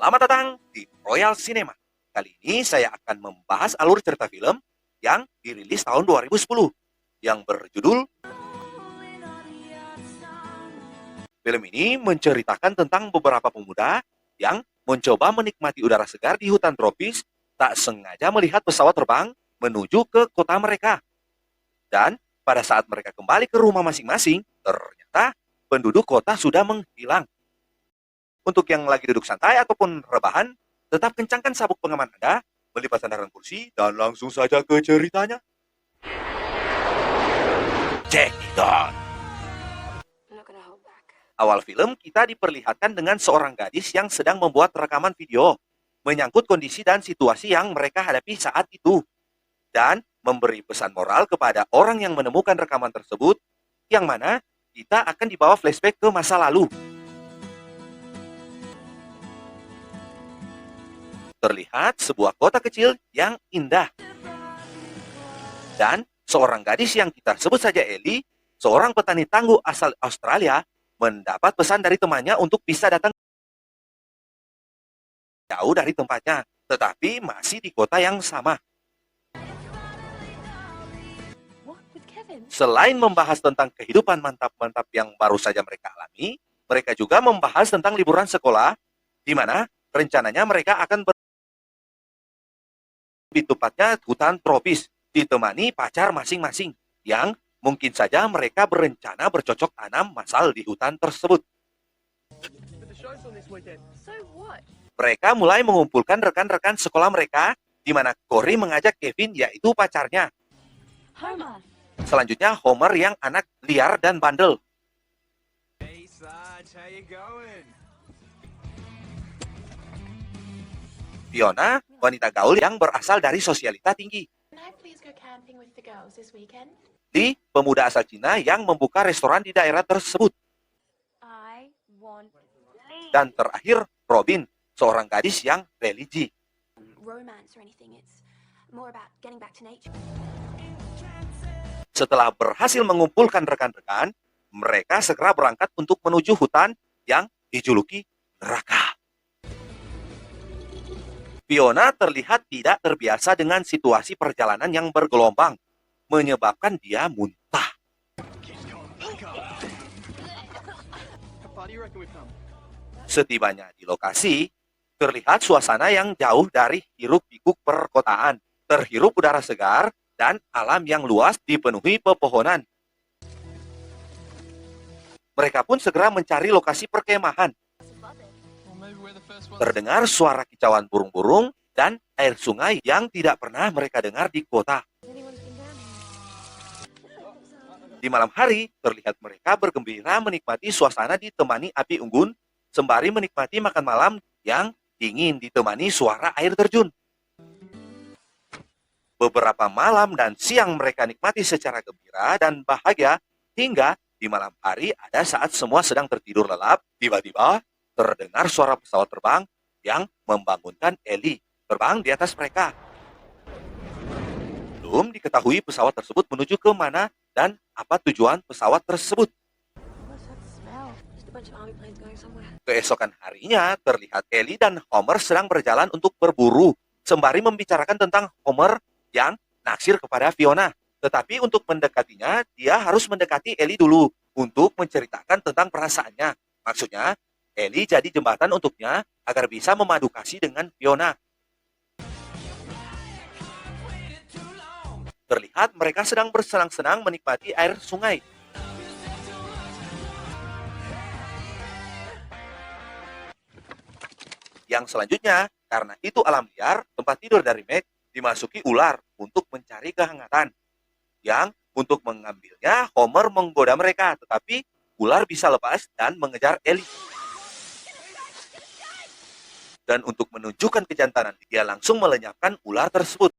Selamat datang di Royal Cinema. Kali ini saya akan membahas alur cerita film yang dirilis tahun 2010 yang berjudul. Film ini menceritakan tentang beberapa pemuda yang mencoba menikmati udara segar di hutan tropis, tak sengaja melihat pesawat terbang menuju ke kota mereka. Dan pada saat mereka kembali ke rumah masing-masing, ternyata penduduk kota sudah menghilang. Untuk yang lagi duduk santai ataupun rebahan, tetap kencangkan sabuk pengaman Anda, melipat sandaran kursi, dan langsung saja ke ceritanya. Check it out. Awal film kita diperlihatkan dengan seorang gadis yang sedang membuat rekaman video menyangkut kondisi dan situasi yang mereka hadapi saat itu, dan memberi pesan moral kepada orang yang menemukan rekaman tersebut, yang mana kita akan dibawa flashback ke masa lalu. Terlihat sebuah kota kecil yang indah. Dan seorang gadis yang kita sebut saja Ellie, seorang petani tangguh asal Australia, mendapat pesan dari temannya untuk bisa datang jauh dari tempatnya, tetapi masih di kota yang sama. Selain membahas tentang kehidupan mantap-mantap yang baru saja mereka alami, mereka juga membahas tentang liburan sekolah, di mana rencananya mereka akan di tempatnya hutan tropis, ditemani pacar masing-masing, yang mungkin saja mereka berencana bercocok tanam masal di hutan tersebut. Mereka mulai mengumpulkan rekan-rekan sekolah mereka, di mana Corey mengajak Kevin, yaitu pacarnya. Selanjutnya Homer yang anak liar dan bandel. Fiona, wanita gaul yang berasal dari sosialita tinggi. Lee, pemuda asal Cina yang membuka restoran di daerah tersebut. Dan terakhir, Robin, seorang gadis yang religi. Setelah berhasil mengumpulkan rekan-rekan, mereka segera berangkat untuk menuju hutan yang dijuluki neraka. Fiona terlihat tidak terbiasa dengan situasi perjalanan yang bergelombang, menyebabkan dia muntah. Setibanya di lokasi, terlihat suasana yang jauh dari hiruk-pikuk perkotaan, terhirup udara segar, dan alam yang luas dipenuhi pepohonan. Mereka pun segera mencari lokasi perkemahan. Terdengar suara kicauan burung-burung dan air sungai yang tidak pernah mereka dengar di kota. Di malam hari, terlihat mereka bergembira menikmati suasana ditemani api unggun, sembari menikmati makan malam yang dingin ditemani suara air terjun. Beberapa malam dan siang mereka nikmati secara gembira dan bahagia, hingga di malam hari ada saat semua sedang tertidur lelap, tiba-tiba terdengar suara pesawat terbang yang membangunkan Ellie terbang di atas mereka. Belum diketahui pesawat tersebut menuju ke mana dan apa tujuan pesawat tersebut. Keesokan harinya, terlihat Ellie dan Homer sedang berjalan untuk berburu, sembari membicarakan tentang Homer yang naksir kepada Fiona. Tetapi untuk mendekatinya, dia harus mendekati Ellie dulu untuk menceritakan tentang perasaannya. Maksudnya, Ellie jadi jembatan untuknya agar bisa memadu kasih dengan Fiona. Terlihat mereka sedang bersenang-senang menikmati air sungai. Yang selanjutnya, karena itu alam liar, tempat tidur dari Meg dimasuki ular untuk mencari kehangatan. Yang untuk mengambilnya, Homer menggoda mereka, tetapi ular bisa lepas dan mengejar Ellie. Dan untuk menunjukkan kejantanan, dia langsung melenyapkan ular tersebut.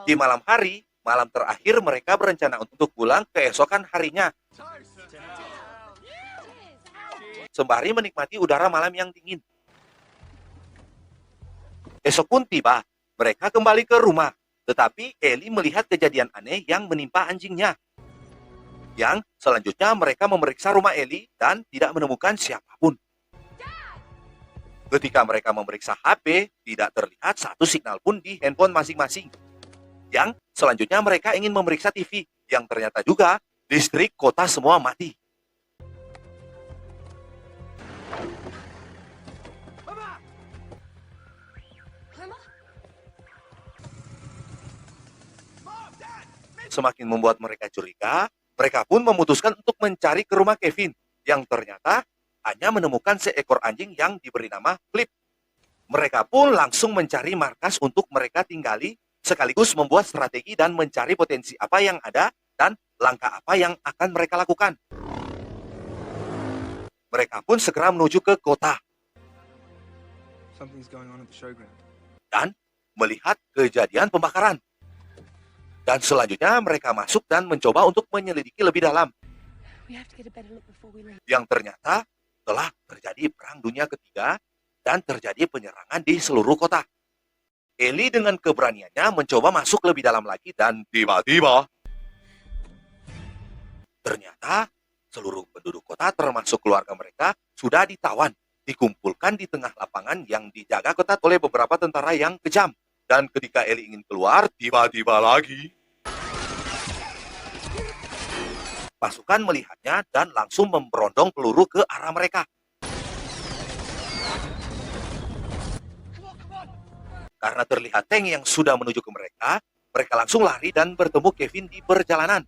Di malam hari, malam terakhir mereka berencana untuk pulang keesokan harinya, sembari menikmati udara malam yang dingin. Esok pun tiba, mereka kembali ke rumah, tetapi Ellie melihat kejadian aneh yang menimpa anjingnya. Yang selanjutnya mereka memeriksa rumah Ellie dan tidak menemukan siapapun. Ketika mereka memeriksa HP, tidak terlihat satu signal pun di handphone masing-masing. Yang selanjutnya mereka ingin memeriksa TV, yang ternyata juga listrik kota semua mati. Semakin membuat mereka curiga, mereka pun memutuskan untuk mencari ke rumah Kevin, yang ternyata hanya menemukan seekor anjing yang diberi nama Flip. Mereka pun langsung mencari markas untuk mereka tinggali, sekaligus membuat strategi dan mencari potensi apa yang ada dan langkah apa yang akan mereka lakukan. Mereka pun segera menuju ke kota dan melihat kejadian pembakaran. Dan selanjutnya mereka masuk dan mencoba untuk menyelidiki lebih dalam. Yang ternyata telah terjadi Perang Dunia Ketiga dan terjadi penyerangan di seluruh kota. Ellie dengan keberaniannya mencoba masuk lebih dalam lagi dan tiba-tiba ternyata seluruh penduduk kota termasuk keluarga mereka sudah ditawan, dikumpulkan di tengah lapangan yang dijaga ketat oleh beberapa tentara yang kejam. Dan ketika Ellie ingin keluar, tiba-tiba lagi pasukan melihatnya dan langsung memberondong peluru ke arah mereka. Karena terlihat tank yang sudah menuju ke mereka, mereka langsung lari dan bertemu Kevin di perjalanan.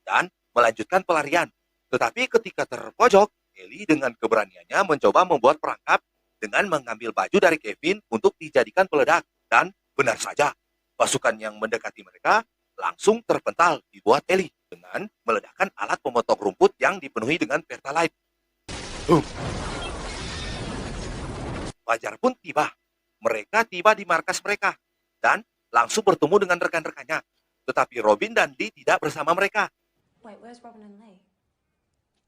Dan melanjutkan pelarian. Tetapi ketika terpojok, Ellie dengan keberaniannya mencoba membuat perangkap dengan mengambil baju dari Kevin untuk dijadikan peledak. Dan benar saja, pasukan yang mendekati mereka langsung terpental dibuat Ellie dengan meledakkan alat pemotok rumput yang dipenuhi dengan pertalite. Fajar pun tiba. Mereka tiba di markas mereka dan langsung bertemu dengan rekan-rekannya. Tetapi Robin dan Lee tidak bersama mereka.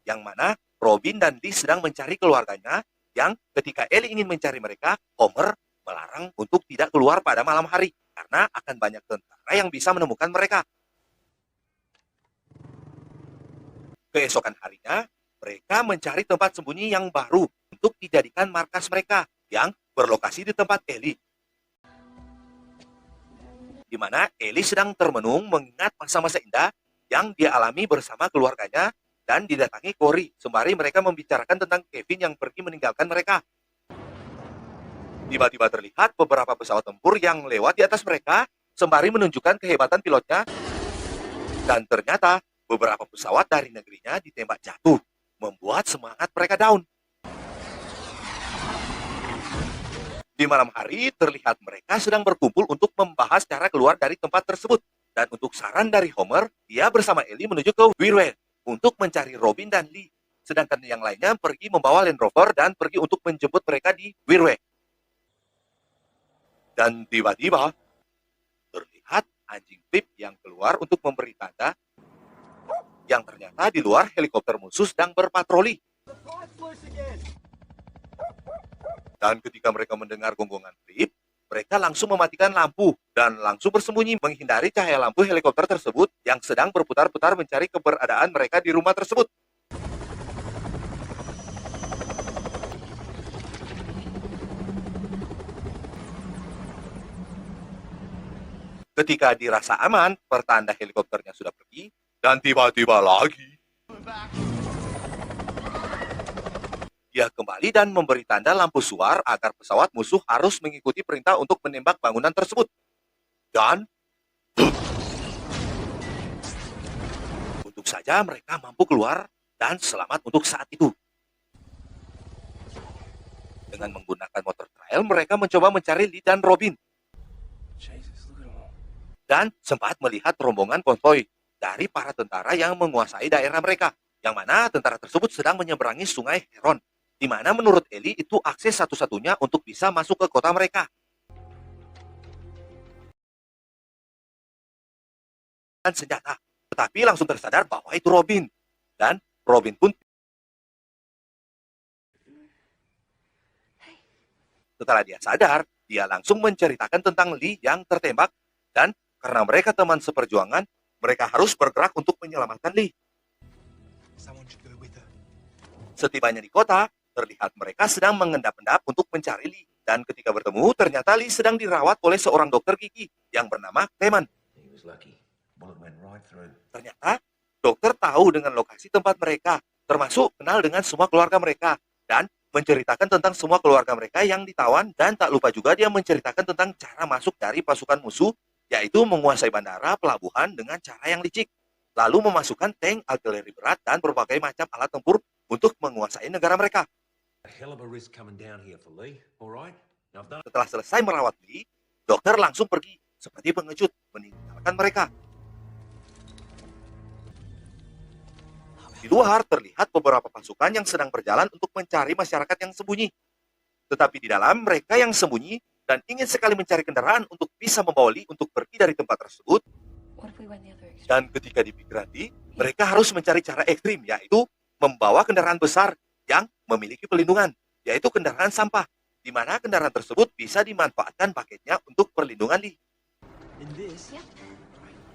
Yang mana Robin dan Lee sedang mencari keluarganya, yang ketika Ellie ingin mencari mereka, Homer melarang untuk tidak keluar pada malam hari karena akan banyak tentara yang bisa menemukan mereka. Keesokan harinya, mereka mencari tempat sembunyi yang baru untuk dijadikan markas mereka yang berlokasi di tempat Ellie. Di mana Ellie sedang termenung mengingat masa-masa indah yang dia alami bersama keluarganya dan didatangi Corey sembari mereka membicarakan tentang Kevin yang pergi meninggalkan mereka. Tiba-tiba terlihat beberapa pesawat tempur yang lewat di atas mereka sembari menunjukkan kehebatan pilotnya. Dan ternyata beberapa pesawat dari negerinya ditembak jatuh, membuat semangat mereka down. Di malam hari, terlihat mereka sedang berkumpul untuk membahas cara keluar dari tempat tersebut. Dan untuk saran dari Homer, dia bersama Ellie menuju ke Wirwe untuk mencari Robin dan Lee. Sedangkan yang lainnya pergi membawa Land Rover dan pergi untuk menjemput mereka di Wirwe. Dan tiba-tiba, terlihat anjing Flip yang keluar untuk memberi tanda yang ternyata di luar helikopter musuh sedang berpatroli. Dan ketika mereka mendengar gonggongan Flip, mereka langsung mematikan lampu dan langsung bersembunyi menghindari cahaya lampu helikopter tersebut yang sedang berputar-putar mencari keberadaan mereka di rumah tersebut. Ketika dirasa aman, pertanda helikopternya sudah pergi, dan tiba-tiba lagi dia kembali dan memberi tanda lampu suar agar pesawat musuh harus mengikuti perintah untuk menembak bangunan tersebut. Dan untung saja mereka mampu keluar dan selamat untuk saat itu. Dengan menggunakan motor trail, mereka mencoba mencari Lee dan Robin. Dan sempat melihat rombongan konvoi dari para tentara yang menguasai daerah mereka, yang mana tentara tersebut sedang menyeberangi sungai Heron, di mana menurut Ellie itu akses satu-satunya untuk bisa masuk ke kota mereka. Dan senjata, tetapi langsung tersadar bahwa itu Robin. Dan Robin pun setelah dia sadar, dia langsung menceritakan tentang Lee yang tertembak, dan karena mereka teman seperjuangan, mereka harus bergerak untuk menyelamatkan Lee. Someone should go with her. Setibanya di kota, terlihat mereka sedang mengendap-endap untuk mencari Lee. Dan ketika bertemu, ternyata Lee sedang dirawat oleh seorang dokter gigi yang bernama Clement. He was lucky. Bullet went right through. Ternyata, dokter tahu dengan lokasi tempat mereka, termasuk kenal dengan semua keluarga mereka, dan menceritakan tentang semua keluarga mereka yang ditawan, dan tak lupa juga dia menceritakan tentang cara masuk dari pasukan musuh, yaitu menguasai bandara, pelabuhan dengan cara yang licik, lalu memasukkan tank, artileri berat, dan berbagai macam alat tempur untuk menguasai negara mereka. A hell of a risk coming down here for Lee. All right. Now I've done. Setelah selesai merawat Lee, dokter langsung pergi, seperti pengecut, meninggalkan mereka. Di luar terlihat beberapa pasukan yang sedang berjalan untuk mencari masyarakat yang sembunyi. Tetapi di dalam, mereka yang sembunyi dan ingin sekali mencari kendaraan untuk bisa membawa Lee untuk pergi dari tempat tersebut. Dan ketika di pikiran Lee, mereka harus mencari cara ekstrim, yaitu membawa kendaraan besar yang memiliki pelindungan, yaitu kendaraan sampah, di mana kendaraan tersebut bisa dimanfaatkan paketnya untuk perlindungan Lee.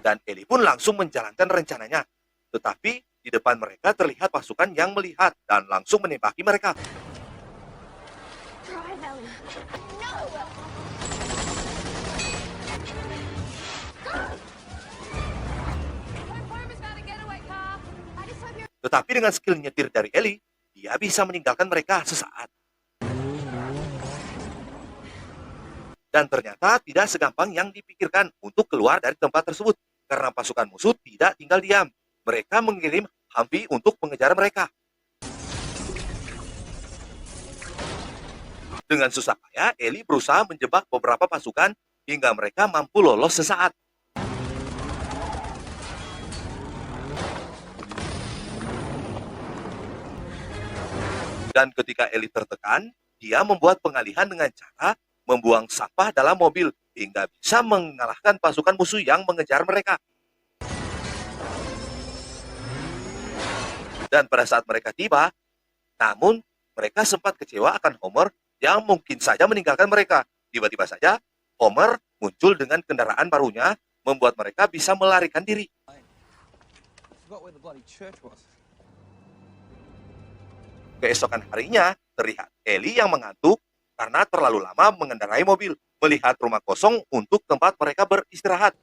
Dan Ellie pun langsung menjalankan rencananya. Tetapi di depan mereka terlihat pasukan yang melihat dan langsung menembaki mereka. Tetapi dengan skill nyetir dari Ellie, dia bisa meninggalkan mereka sesaat. Dan ternyata tidak segampang yang dipikirkan untuk keluar dari tempat tersebut, karena pasukan musuh tidak tinggal diam. Mereka mengirim Humvee untuk mengejar mereka. Dengan susah payah, Ellie berusaha menjebak beberapa pasukan hingga mereka mampu lolos sesaat. Dan ketika Ellie tertekan, dia membuat pengalihan dengan cara membuang sampah dalam mobil hingga bisa mengalahkan pasukan musuh yang mengejar mereka. Dan pada saat mereka tiba, namun mereka sempat kecewa akan Homer yang mungkin saja meninggalkan mereka. Tiba-tiba saja, Homer muncul dengan kendaraan barunya, membuat mereka bisa melarikan diri. Keesokan harinya, terlihat Ellie yang mengantuk karena terlalu lama mengendarai mobil, melihat rumah kosong untuk tempat mereka beristirahat.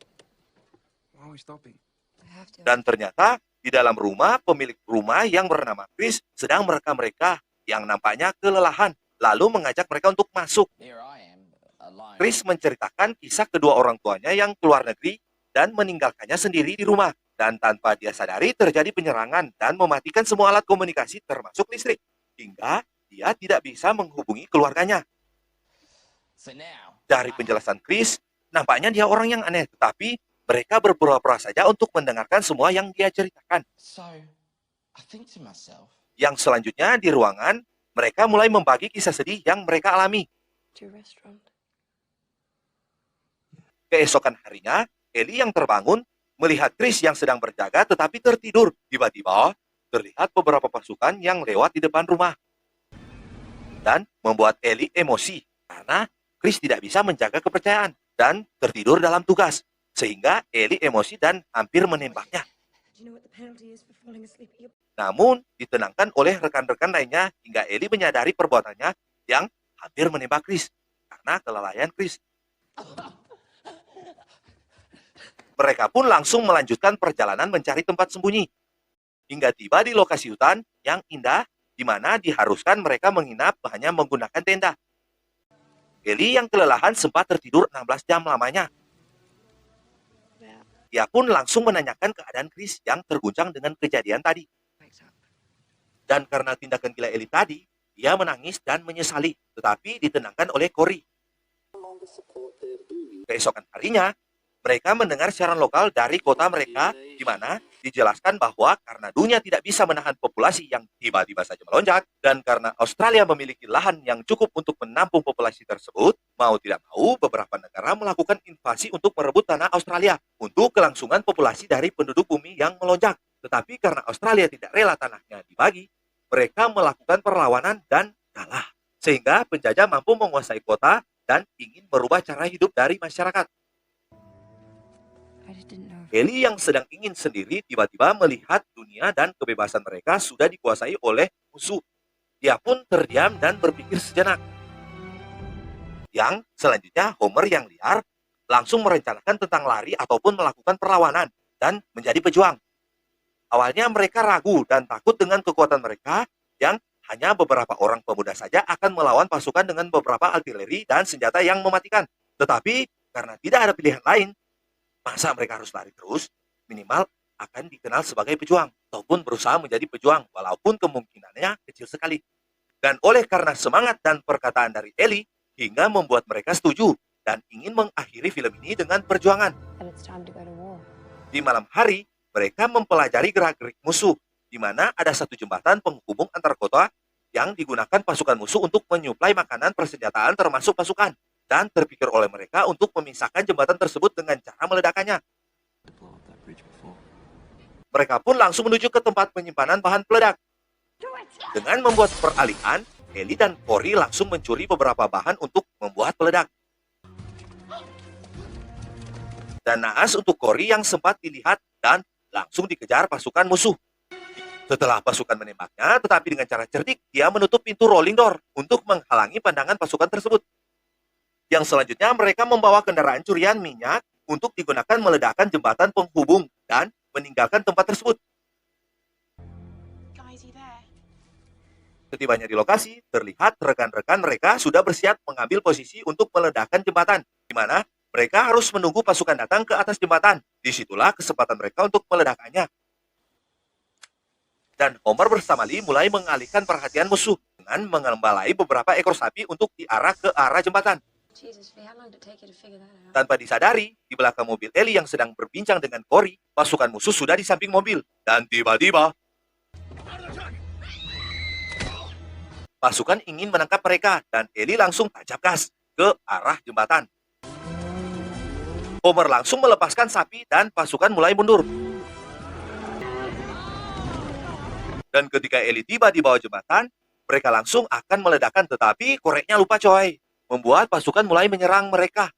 Dan ternyata, di dalam rumah, pemilik rumah yang bernama Chris sedang merekam mereka yang nampaknya kelelahan, lalu mengajak mereka untuk masuk. Chris menceritakan kisah kedua orang tuanya yang keluar negeri dan meninggalkannya sendiri di rumah. Dan tanpa dia sadari terjadi penyerangan dan mematikan semua alat komunikasi termasuk listrik. Hingga dia tidak bisa menghubungi keluarganya. Dari penjelasan Chris, nampaknya dia orang yang aneh, tetapi mereka berpura-pura saja untuk mendengarkan semua yang dia ceritakan. Yang selanjutnya di ruangan, mereka mulai membagi kisah sedih yang mereka alami. Keesokan harinya, Ellie yang terbangun melihat Chris yang sedang berjaga tetapi tertidur. Tiba-tiba, terlihat beberapa pasukan yang lewat di depan rumah. Dan membuat Ellie emosi karena Chris tidak bisa menjaga kepercayaan dan tertidur dalam tugas. Sehingga Ellie emosi dan hampir menembaknya. Namun, ditenangkan oleh rekan-rekan lainnya hingga Ellie menyadari perbuatannya yang hampir menembak Chris karena kelalaian Chris. Mereka pun langsung melanjutkan perjalanan mencari tempat sembunyi. Hingga tiba di lokasi hutan yang indah, di mana diharuskan mereka menginap hanya menggunakan tenda. Ellie yang kelelahan sempat tertidur 16 jam lamanya. Dia pun langsung menanyakan keadaan Chris yang terguncang dengan kejadian tadi. Dan karena tindakan gila Ellie tadi, dia menangis dan menyesali, tetapi ditenangkan oleh Cory. Keesokan harinya, mereka mendengar siaran lokal dari kota mereka, di mana dijelaskan bahwa karena dunia tidak bisa menahan populasi yang tiba-tiba saja melonjak, dan karena Australia memiliki lahan yang cukup untuk menampung populasi tersebut, mau tidak mau beberapa negara melakukan invasi untuk merebut tanah Australia untuk kelangsungan populasi dari penduduk bumi yang melonjak. Tetapi karena Australia tidak rela tanahnya dibagi, mereka melakukan perlawanan dan kalah. Sehingga penjajah mampu menguasai kota dan ingin merubah cara hidup dari masyarakat. I just didn't know Ellie yang sedang ingin sendiri tiba-tiba melihat dunia dan kebebasan mereka sudah dikuasai oleh musuh. Dia pun terdiam dan berpikir sejenak. Yang selanjutnya Homer yang liar langsung merencanakan tentang lari ataupun melakukan perlawanan dan menjadi pejuang. Awalnya mereka ragu dan takut dengan kekuatan mereka yang hanya beberapa orang pemuda saja akan melawan pasukan dengan beberapa artileri dan senjata yang mematikan. Tetapi karena tidak ada pilihan lain, masa mereka harus lari terus? Minimal akan dikenal sebagai pejuang ataupun berusaha menjadi pejuang walaupun kemungkinannya kecil sekali. Dan oleh karena semangat dan perkataan dari Ellie hingga membuat mereka setuju dan ingin mengakhiri film ini dengan perjuangan. Di malam hari, mereka mempelajari gerak-gerik musuh, di mana ada satu jembatan penghubung antar kota yang digunakan pasukan musuh untuk menyuplai makanan persenjataan termasuk pasukan. Dan terpikir oleh mereka untuk memisahkan jembatan tersebut dengan cara meledakannya. Mereka pun langsung menuju ke tempat penyimpanan bahan peledak. Dengan membuat peralihan, Ellie dan Corey langsung mencuri beberapa bahan untuk membuat peledak. Dan naas untuk Corey yang sempat dilihat dan langsung dikejar pasukan musuh. Setelah pasukan menembaknya, tetapi dengan cara cerdik, dia menutup pintu rolling door untuk menghalangi pandangan pasukan tersebut. Yang selanjutnya mereka membawa kendaraan curian minyak untuk digunakan meledakkan jembatan penghubung dan meninggalkan tempat tersebut. Setibanya di lokasi, terlihat rekan-rekan mereka sudah bersiap mengambil posisi untuk meledakkan jembatan, di mana mereka harus menunggu pasukan datang ke atas jembatan. Disitulah kesempatan mereka untuk meledakannya. Dan Homer bersama Lee mulai mengalihkan perhatian musuh dengan mengembalai beberapa ekor sapi untuk diarah ke arah jembatan. Tanpa disadari, di belakang mobil Ellie yang sedang berbincang dengan Corey, pasukan musuh sudah di samping mobil. Dan tiba-tiba, pasukan ingin menangkap mereka dan Ellie langsung tancap gas ke arah jembatan. Homer langsung melepaskan sapi dan pasukan mulai mundur. Dan ketika Ellie tiba di bawah jembatan, mereka langsung akan meledakkan, tetapi koreknya lupa coy. Membuat pasukan mulai menyerang mereka.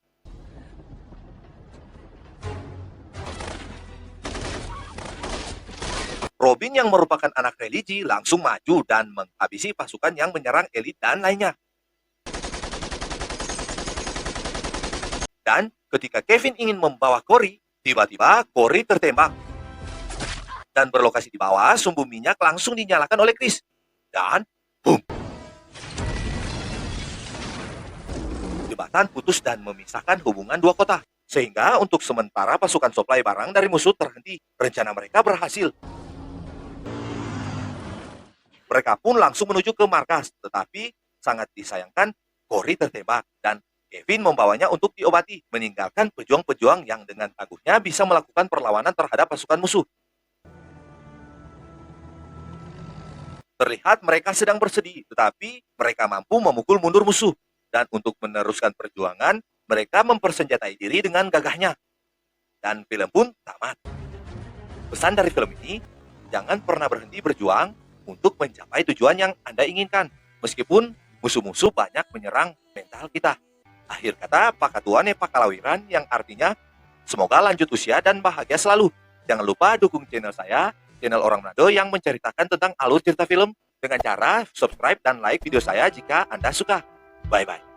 Robin yang merupakan anak religi langsung maju dan menghabisi pasukan yang menyerang Ellie dan lainnya. Dan ketika Kevin ingin membawa Corey, tiba-tiba Corey tertembak. Dan berlokasi di bawah, sumbu minyak langsung dinyalakan oleh Chris. Dan boom! Jembatan putus dan memisahkan hubungan dua kota. Sehingga untuk sementara pasukan suplai barang dari musuh terhenti. Rencana mereka berhasil. Mereka pun langsung menuju ke markas. Tetapi sangat disayangkan Corey tertembak dan Kevin membawanya untuk diobati. Meninggalkan pejuang-pejuang yang dengan tangguhnya bisa melakukan perlawanan terhadap pasukan musuh. Terlihat mereka sedang bersedih, tetapi mereka mampu memukul mundur musuh. Dan untuk meneruskan perjuangan, mereka mempersenjatai diri dengan gagahnya. Dan film pun tamat. Pesan dari film ini, jangan pernah berhenti berjuang untuk mencapai tujuan yang Anda inginkan. Meskipun musuh-musuh banyak menyerang mental kita. Akhir kata, pakatuan pakalawiran yang artinya, semoga lanjut usia dan bahagia selalu. Jangan lupa dukung channel saya, channel Orang Manado yang menceritakan tentang alur cerita film dengan cara subscribe dan like video saya jika Anda suka. Bye-bye.